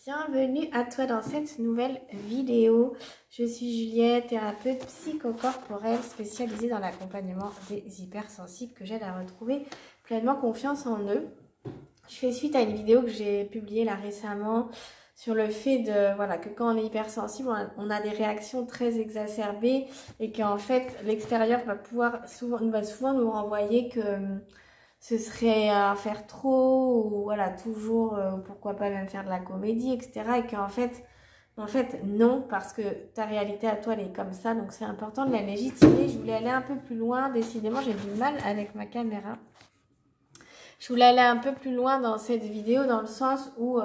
Bienvenue à toi dans cette nouvelle vidéo. Je suis Juliette, thérapeute psychocorporelle spécialisée dans l'accompagnement des hypersensibles que j'aide à retrouver pleinement confiance en eux. Je fais suite à une vidéo que j'ai publiée là récemment sur le fait de que quand on est hypersensible, on a des réactions très exacerbées et qu'en fait l'extérieur va souvent nous renvoyer que ce serait à faire trop ou voilà toujours pourquoi pas même faire de la comédie, etc. Et qu'en fait non, parce que ta réalité à toi elle est comme ça, donc c'est important de la légitimer. Je voulais aller un peu plus loin, décidément j'ai du mal avec ma caméra. Je voulais aller un peu plus loin dans cette vidéo dans le sens où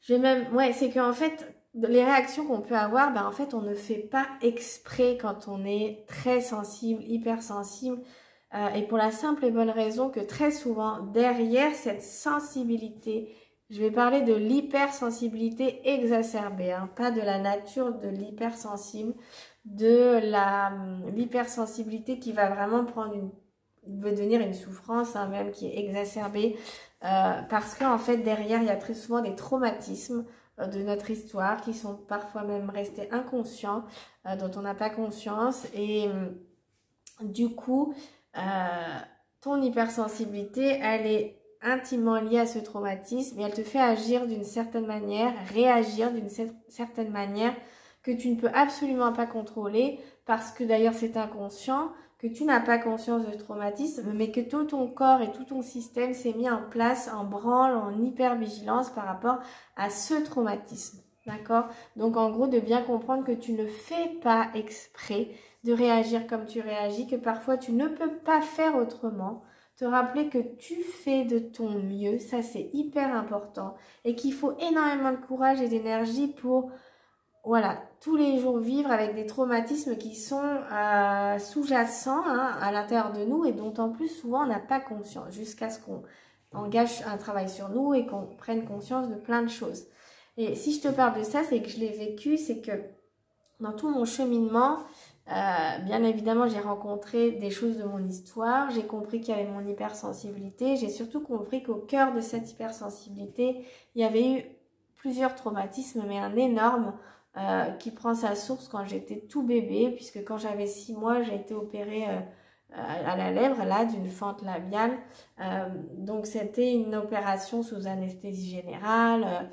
c'est qu'en fait les réactions qu'on peut avoir, en fait on ne fait pas exprès quand on est très sensible, hypersensible. Et pour la simple et bonne raison que très souvent, derrière cette sensibilité, je vais parler de l'hypersensibilité exacerbée, pas de la nature de l'hypersensible, de l'hypersensibilité qui va vraiment devenir une souffrance, même qui est exacerbée, parce qu'en fait, derrière, il y a très souvent des traumatismes de notre histoire qui sont parfois même restés inconscients, dont on n'a pas conscience, et du coup, ton hypersensibilité, elle est intimement liée à ce traumatisme et elle te fait agir d'une certaine manière, réagir d'une certaine manière que tu ne peux absolument pas contrôler parce que d'ailleurs c'est inconscient, que tu n'as pas conscience de ce traumatisme, mais que tout ton corps et tout ton système s'est mis en place, en branle, en hypervigilance par rapport à ce traumatisme. D'accord? Donc en gros, de bien comprendre que tu ne fais pas exprès de réagir comme tu réagis, que parfois tu ne peux pas faire autrement. Te rappeler que tu fais de ton mieux, ça c'est hyper important. Et qu'il faut énormément de courage et d'énergie pour, tous les jours vivre avec des traumatismes qui sont sous-jacents à l'intérieur de nous et dont en plus souvent on n'a pas conscience jusqu'à ce qu'on engage un travail sur nous et qu'on prenne conscience de plein de choses. Et si je te parle de ça, c'est que je l'ai vécu, c'est que dans tout mon cheminement, bien évidemment, j'ai rencontré des choses de mon histoire, j'ai compris qu'il y avait mon hypersensibilité, j'ai surtout compris qu'au cœur de cette hypersensibilité, il y avait eu plusieurs traumatismes, mais un énorme qui prend sa source quand j'étais tout bébé, puisque quand j'avais 6 mois, j'ai été opérée à la lèvre, d'une fente labiale. Donc c'était une opération sous anesthésie générale.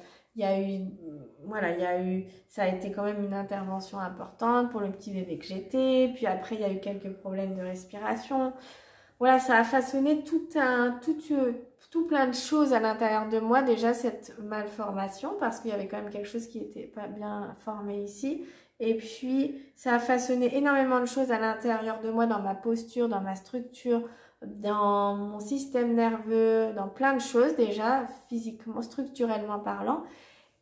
Ça a été quand même une intervention importante pour le petit bébé que j'étais. Puis après, il y a eu quelques problèmes de respiration. Voilà, ça a façonné tout plein de choses à l'intérieur de moi. Déjà, cette malformation, parce qu'il y avait quand même quelque chose qui n'était pas bien formé ici. Et puis, ça a façonné énormément de choses à l'intérieur de moi, dans ma posture, dans ma structure, dans mon système nerveux, dans plein de choses déjà, physiquement, structurellement parlant.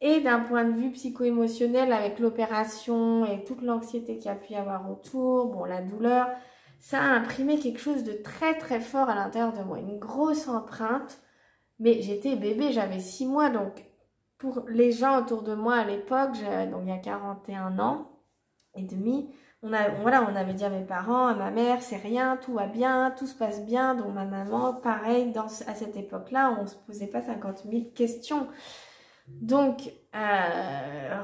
Et d'un point de vue psycho-émotionnel, avec l'opération et toute l'anxiété qu'il y a pu y avoir autour, la douleur, ça a imprimé quelque chose de très très fort à l'intérieur de moi, une grosse empreinte. Mais j'étais bébé, j'avais 6 mois, donc pour les gens autour de moi à l'époque, donc il y a 41 ans et demi, on avait dit à mes parents, à ma mère, c'est rien, tout va bien, tout se passe bien. Donc ma maman, pareil, à cette époque-là, on ne se posait pas 50 000 questions. Donc,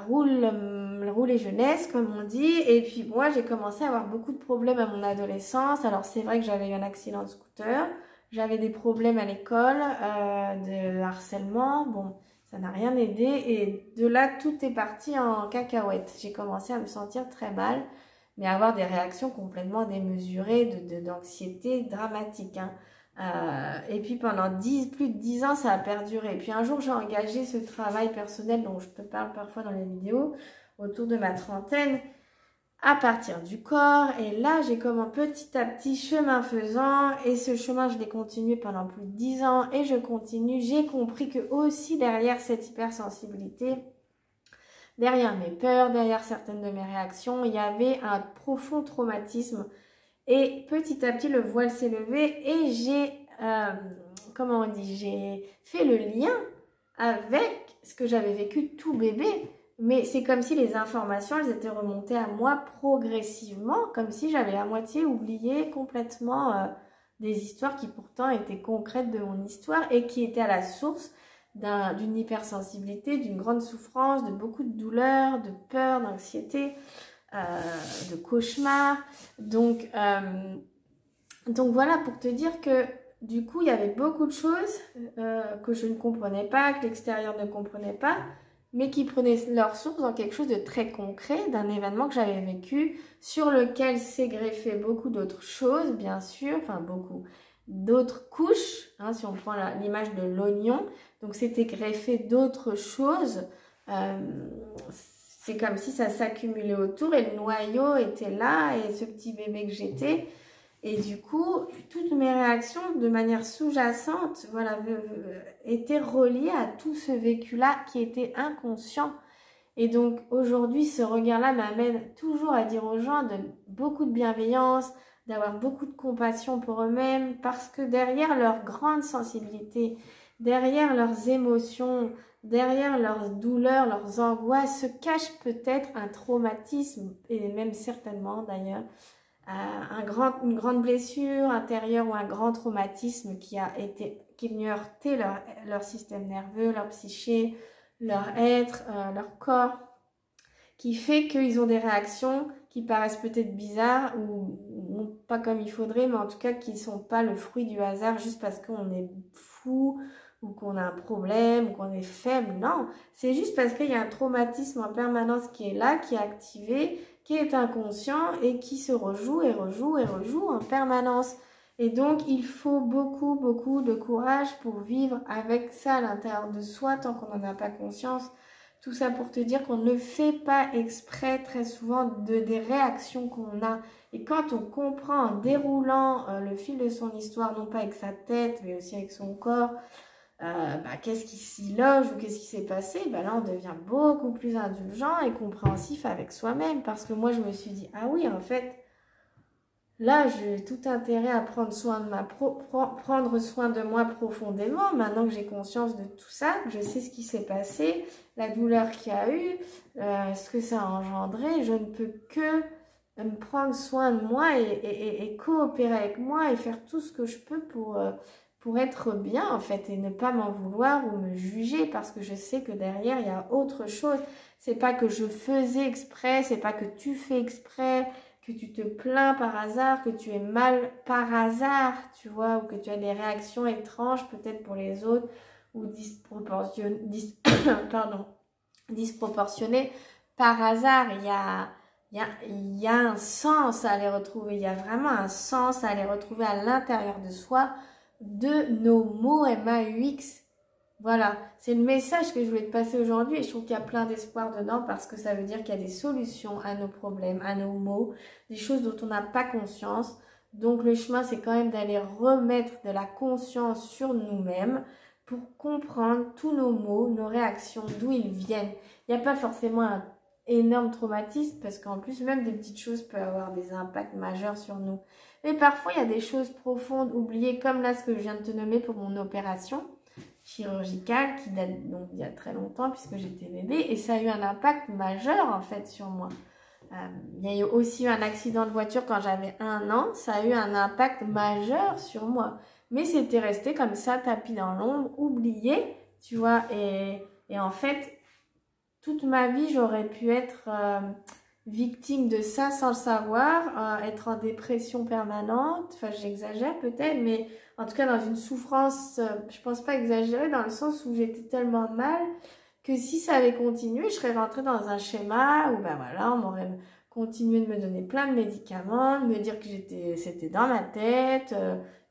roule et jeunesse, comme on dit. Et puis moi, j'ai commencé à avoir beaucoup de problèmes à mon adolescence. Alors, c'est vrai que j'avais eu un accident de scooter. J'avais des problèmes à l'école, de harcèlement. Bon, ça n'a rien aidé. Et de là, tout est parti en cacahuète. J'ai commencé à me sentir très mal, mais à avoir des réactions complètement démesurées d'anxiété dramatique, et puis pendant plus de 10 ans, ça a perduré. Et puis un jour, j'ai engagé ce travail personnel dont je te parle parfois dans les vidéos, autour de ma trentaine, à partir du corps. Et là, j'ai comme un petit à petit chemin faisant. Et ce chemin, je l'ai continué pendant plus de 10 ans. Et je continue. J'ai compris que aussi derrière cette hypersensibilité, derrière mes peurs, derrière certaines de mes réactions, il y avait un profond traumatisme. Et petit à petit, le voile s'est levé et j'ai fait le lien avec ce que j'avais vécu tout bébé. Mais c'est comme si les informations, elles étaient remontées à moi progressivement, comme si j'avais à moitié oublié complètement des histoires qui pourtant étaient concrètes de mon histoire et qui étaient à la source d'une hypersensibilité, d'une grande souffrance, de beaucoup de douleurs, de peur, d'anxiété, de cauchemars. Donc voilà, pour te dire que du coup, il y avait beaucoup de choses que je ne comprenais pas, que l'extérieur ne comprenait pas, mais qui prenaient leur source dans quelque chose de très concret, d'un événement que j'avais vécu, sur lequel s'est greffé beaucoup d'autres choses, bien sûr, enfin beaucoup d'autres couches, hein, si on prend l'image de l'oignon, donc c'était greffé d'autres choses, c'est comme si ça s'accumulait autour et le noyau était là et ce petit bébé que j'étais. Et du coup, toutes mes réactions, de manière sous-jacente, voilà, étaient reliées à tout ce vécu-là qui était inconscient. Et donc, aujourd'hui, ce regard-là m'amène toujours à dire aux gens de beaucoup de bienveillance, d'avoir beaucoup de compassion pour eux-mêmes, parce que derrière leur grande sensibilité, derrière leurs émotions, derrière leurs douleurs, leurs angoisses, se cache peut-être un traumatisme, et même certainement d'ailleurs, une grande blessure intérieure ou un grand traumatisme qui est venu heurter leur système nerveux, leur psyché, leur être, leur corps, qui fait qu'ils ont des réactions qui paraissent peut-être bizarres ou pas comme il faudrait, mais en tout cas qui ne sont pas le fruit du hasard juste parce qu'on est fou ou qu'on a un problème ou qu'on est faible. Non, c'est juste parce qu'il y a un traumatisme en permanence qui est là, qui est activé, qui est inconscient et qui se rejoue et rejoue et rejoue en permanence. Et donc, il faut beaucoup, beaucoup de courage pour vivre avec ça à l'intérieur de soi tant qu'on n'en a pas conscience. Tout ça pour te dire qu'on ne fait pas exprès très souvent des réactions qu'on a. Et quand on comprend en déroulant le fil de son histoire, non pas avec sa tête, mais aussi avec son corps, qu'est-ce qui s'y loge ou qu'est-ce qui s'est passé, là on devient beaucoup plus indulgent et compréhensif avec soi-même. Parce que moi je me suis dit, ah oui en fait, là j'ai tout intérêt à prendre soin de moi profondément. Maintenant que j'ai conscience de tout ça, que je sais ce qui s'est passé, la douleur qu'il y a eu, ce que ça a engendré, je ne peux que me prendre soin de moi et coopérer avec moi et faire tout ce que je peux pour être bien en fait et ne pas m'en vouloir ou me juger parce que je sais que derrière il y a autre chose. C'est pas que je faisais exprès, c'est pas que tu fais exprès, que tu te plains par hasard, que tu es mal par hasard, tu vois, ou que tu as des réactions étranges peut-être pour les autres ou disproportionnées par hasard. Il y a un sens à les retrouver, il y a vraiment un sens à les retrouver à l'intérieur de soi, de nos mots MAUX. Voilà, c'est le message que je voulais te passer aujourd'hui et je trouve qu'il y a plein d'espoir dedans parce que ça veut dire qu'il y a des solutions à nos problèmes, à nos maux, des choses dont on n'a pas conscience. Donc le chemin, c'est quand même d'aller remettre de la conscience sur nous-mêmes pour comprendre tous nos mots, nos réactions, d'où ils viennent. Il n'y a pas forcément un énorme traumatisme parce qu'en plus, même des petites choses peuvent avoir des impacts majeurs sur nous. Mais parfois, il y a des choses profondes, oubliées, comme là, ce que je viens de te nommer pour mon opération chirurgicale qui date donc il y a très longtemps puisque j'étais bébé et ça a eu un impact majeur en fait sur moi. Il y a eu aussi un accident de voiture quand j'avais 1 an, ça a eu un impact majeur sur moi. Mais c'était resté comme ça, tapis dans l'ombre, oublié, tu vois. Et en fait, toute ma vie, j'aurais pu être victime de ça sans le savoir, être en dépression permanente. Enfin, j'exagère peut-être, mais en tout cas dans une souffrance, je pense pas exagérer, dans le sens où j'étais tellement mal que si ça avait continué, je serais rentrée dans un schéma où voilà, on m'aurait continué de me donner plein de médicaments, de me dire que c'était dans ma tête,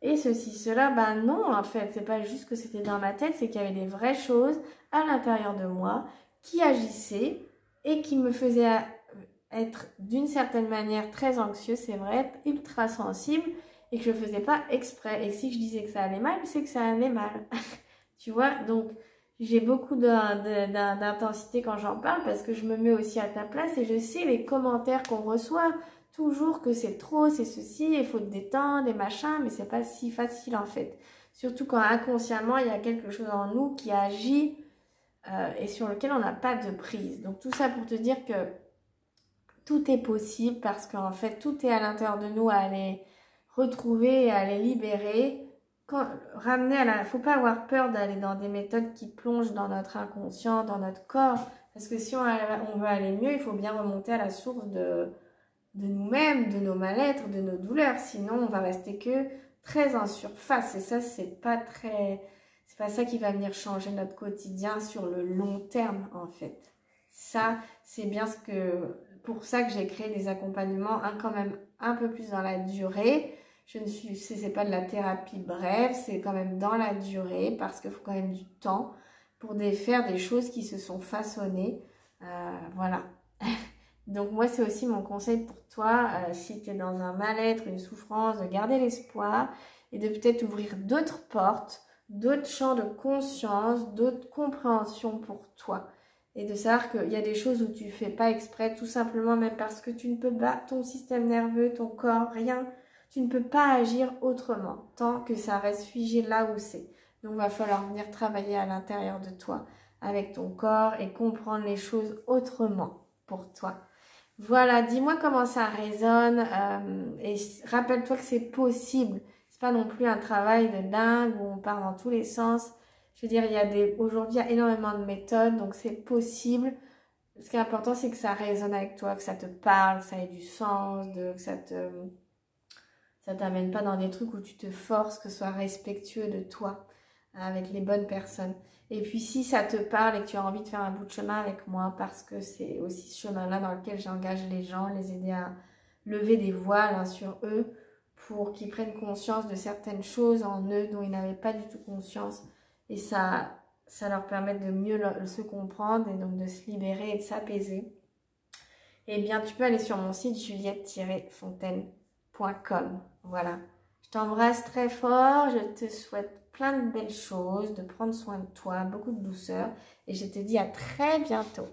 et ceci, cela. Non, en fait, c'est pas juste que c'était dans ma tête, c'est qu'il y avait des vraies choses à l'intérieur de moi qui agissaient et qui me faisaient être d'une certaine manière très anxieuse, c'est vrai, être ultra sensible et que je ne faisais pas exprès. Et si je disais que ça allait mal, c'est que ça allait mal. Tu vois, donc j'ai beaucoup d'intensité quand j'en parle parce que je me mets aussi à ta place et je sais les commentaires qu'on reçoit toujours que c'est trop, c'est ceci, il faut te détendre et machin, mais c'est pas si facile en fait. Surtout quand inconsciemment il y a quelque chose en nous qui agit et sur lequel on n'a pas de prise. Donc tout ça pour te dire que tout est possible parce qu'en fait tout est à l'intérieur de nous à aller retrouver et à aller libérer ramener à la... Faut pas avoir peur d'aller dans des méthodes qui plongent dans notre inconscient, dans notre corps. Parce que si on veut aller mieux, il faut bien remonter à la source de nous-mêmes, de nos mal-être, de nos douleurs. Sinon, on va rester que très en surface. Et ça, c'est pas ça qui va venir changer notre quotidien sur le long terme, en fait. Ça, c'est bien pour ça que j'ai créé des accompagnements quand même un peu plus dans la durée. C'est pas de la thérapie brève, c'est quand même dans la durée parce qu'il faut quand même du temps pour faire des choses qui se sont façonnées. Voilà. Donc moi, c'est aussi mon conseil pour toi, si tu es dans un mal-être, une souffrance, de garder l'espoir et de peut-être ouvrir d'autres portes, d'autres champs de conscience, d'autres compréhensions pour toi. Et de savoir qu'il y a des choses où tu ne fais pas exprès, tout simplement même parce que tu ne peux pas, ton système nerveux, ton corps, rien, tu ne peux pas agir autrement tant que ça reste figé là où c'est. Donc il va falloir venir travailler à l'intérieur de toi avec ton corps et comprendre les choses autrement pour toi. Voilà, dis-moi comment ça résonne et rappelle-toi que c'est possible. C'est pas non plus un travail de dingue où on part dans tous les sens. Je veux dire, aujourd'hui, il y a énormément de méthodes, donc c'est possible. Ce qui est important, c'est que ça résonne avec toi, que ça te parle, que ça ait du sens, que ça t'amène pas dans des trucs où tu te forces, que ce soit respectueux de toi, avec les bonnes personnes. Et puis si ça te parle et que tu as envie de faire un bout de chemin avec moi, parce que c'est aussi ce chemin-là dans lequel j'engage les gens, les aider à lever des voiles sur eux, pour qu'ils prennent conscience de certaines choses en eux dont ils n'avaient pas du tout conscience. Et ça leur permet de mieux se comprendre et donc de se libérer et de s'apaiser. Eh bien, tu peux aller sur mon site juliette-fontaine.com. Voilà. Je t'embrasse très fort. Je te souhaite plein de belles choses, de prendre soin de toi, beaucoup de douceur. Et je te dis à très bientôt.